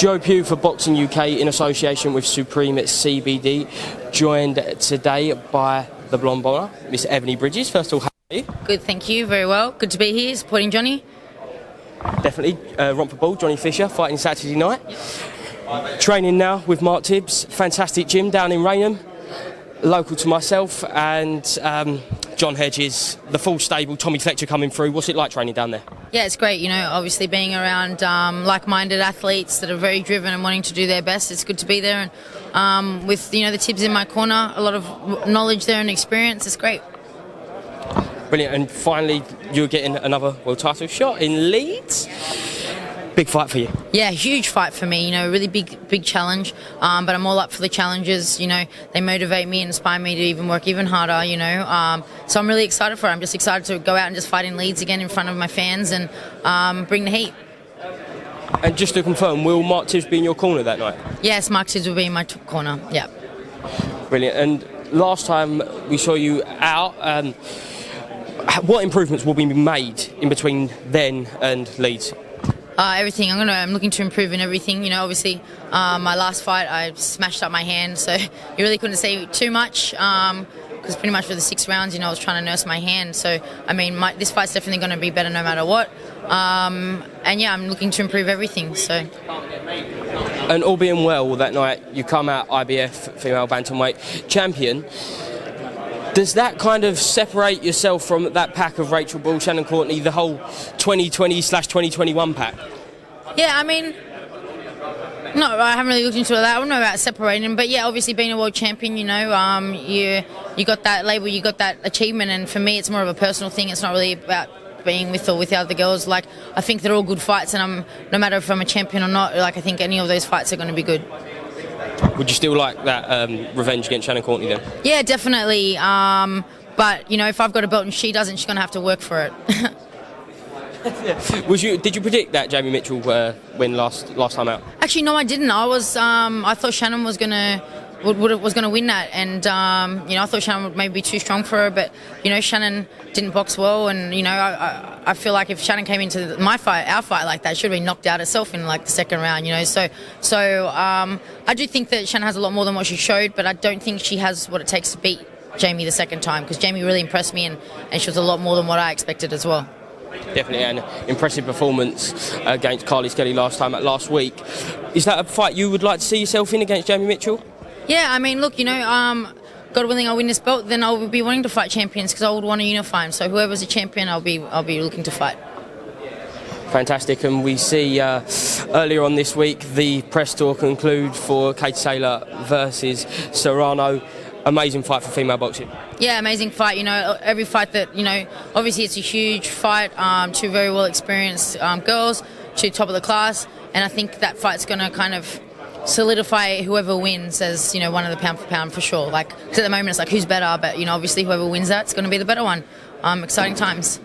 Joe Pugh for Boxing UK in association with Supreme CBD, joined today by the blonde bowler, Miss Ebanie Bridges. First of all, how are you? Good, thank you. Very well. Good to be here supporting Johnny. Definitely. Romford Bull, Johnny Fisher, fighting Saturday night. Training now with Mark Tibbs. Fantastic gym down in Raynham, local to myself, and John Hedges, the full stable, Tommy Fletcher coming through. What's it like training down there? Yeah, it's great. You know, obviously being around like-minded athletes that are very driven and wanting to do their best, it's good to be there. And with, the Tibbs in my corner, a lot of knowledge there and experience, it's great. Brilliant. And finally, you're getting another world title shot in Leeds. Big fight for you. Yeah, huge fight for me. Really big challenge. But I'm all up for the challenges. They motivate me and inspire me to even work even harder. So I'm really excited for it. I'm just excited to go out and just fight in Leeds again in front of my fans and bring the heat. And just to confirm, will Mark Tibbs be in your corner that night? Yes, Mark Tibbs will be in my corner. Yeah. Brilliant. And last time we saw you out, what improvements will be made in between then and Leeds? Everything. I'm looking to improve in everything. Obviously, my last fight I smashed up my hand, so you really couldn't see too much. Because pretty much for the 6 rounds, I was trying to nurse my hand. So this fight's definitely going to be better no matter what. And yeah, I'm looking to improve everything. So. And all being well, that night you come out IBF female bantamweight champion. Does that kind of separate yourself from that pack of Rachel Ball, Shannon Courtney, the whole 2020/2021 pack? Yeah, no, I haven't really looked into that. I don't know about separating, but yeah, obviously being a world champion, you got that label, you got that achievement, and for me, it's more of a personal thing. It's not really about being with or without the girls. I think they're all good fights, and no matter if I'm a champion or not, I think any of those fights are going to be good. Would you still like that revenge against Shannon Courtney then? Yeah, definitely. But if I've got a belt and she doesn't, she's going to have to work for it. Did you predict that Jamie Mitchell win last time out? Actually, no, I didn't. I thought Shannon was going to win that, and I thought Shannon would maybe be too strong for her, but Shannon didn't box well, and I feel like if Shannon came into our fight like that, she would have been knocked out herself in the second round. So I do think that Shannon has a lot more than what she showed, but I don't think she has what it takes to beat Jamie the second time, because Jamie really impressed me, and she was a lot more than what I expected as well. Definitely an impressive performance against Carly Skelly last week. Is that a fight you would like to see yourself in against Jamie Mitchell? Yeah, look, God willing, I win this belt, then I'll be wanting to fight champions, because I would want to unify them. So whoever's a champion, I'll be looking to fight. Fantastic, and we see earlier on this week the press tour conclude for Katie Taylor versus Serrano. Amazing fight for female boxing. Yeah, amazing fight. Every fight that, obviously it's a huge fight. Two very well experienced girls, two top of the class, and I think that fight's going to kind of solidify whoever wins as one of the pound for pound for sure. Because at the moment it's who's better, but obviously whoever wins that's going to be the better one. Exciting times.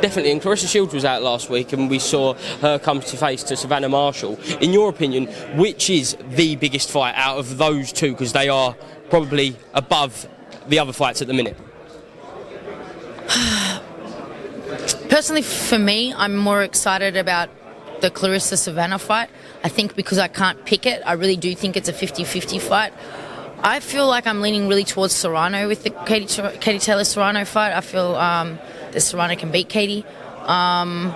Definitely, and Claressa Shields was out last week, and we saw her come to face to Savannah Marshall. In your opinion, which is the biggest fight out of those two? Because they are probably above the other fights at the minute. Personally, for me, I'm more excited about the Claressa-Savannah fight. I think because I can't pick it, I really do think it's a 50-50 fight. I feel like I'm leaning really towards Serrano with the Katie Taylor-Serrano fight. I feel that Serrano can beat Katie. And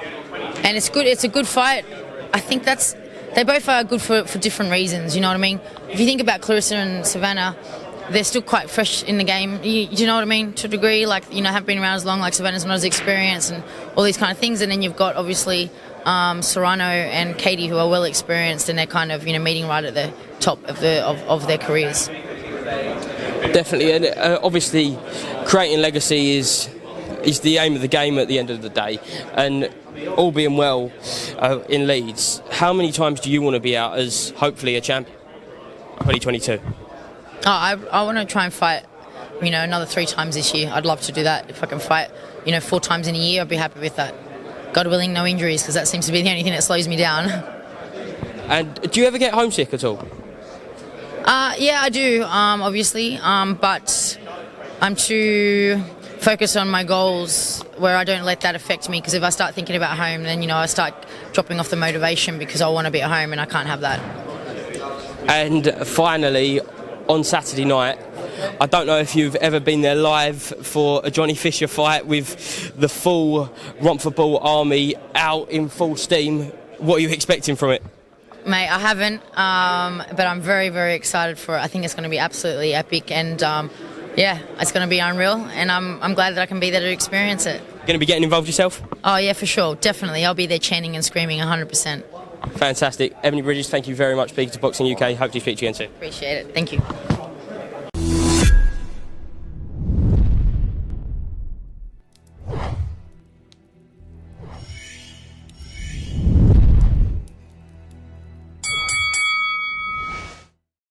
it's good. It's a good fight. I think they both are good for different reasons, you know what I mean? If you think about Claressa and Savannah, they're still quite fresh in the game, do you know what I mean, to a degree, have been around as long, Savannah's not as experienced and all these kind of things, and then you've got, obviously, Serrano and Katie, who are well experienced, and they're kind of, meeting right at the top of their careers. Definitely, and obviously, creating legacy is the aim of the game at the end of the day, and all being well in Leeds, how many times do you want to be out as hopefully a champion? 2022. I want to try and fight, another 3 times this year. I'd love to do that. If I can fight, 4 times in a year, I'd be happy with that. God willing, no injuries, because that seems to be the only thing that slows me down. And do you ever get homesick at all? Yeah, I do, obviously, but I'm too focused on my goals where I don't let that affect me, because if I start thinking about home, then I start dropping off the motivation because I want to be at home and I can't have that. And finally, on Saturday night, I don't know if you've ever been there live for a Johnny Fisher fight with the full Romford Bull army out in full steam. What are you expecting from it? Mate, I haven't, but I'm very, very excited for it. I think it's going to be absolutely epic, and yeah, it's going to be unreal, and I'm glad that I can be there to experience it. Going to be getting involved yourself? Oh yeah, for sure, definitely. I'll be there chanting and screaming 100%. Fantastic. Ebanie Bridges, thank you very much, speaking to Boxing UK. Hope to speak to you again soon. Appreciate it. Thank you.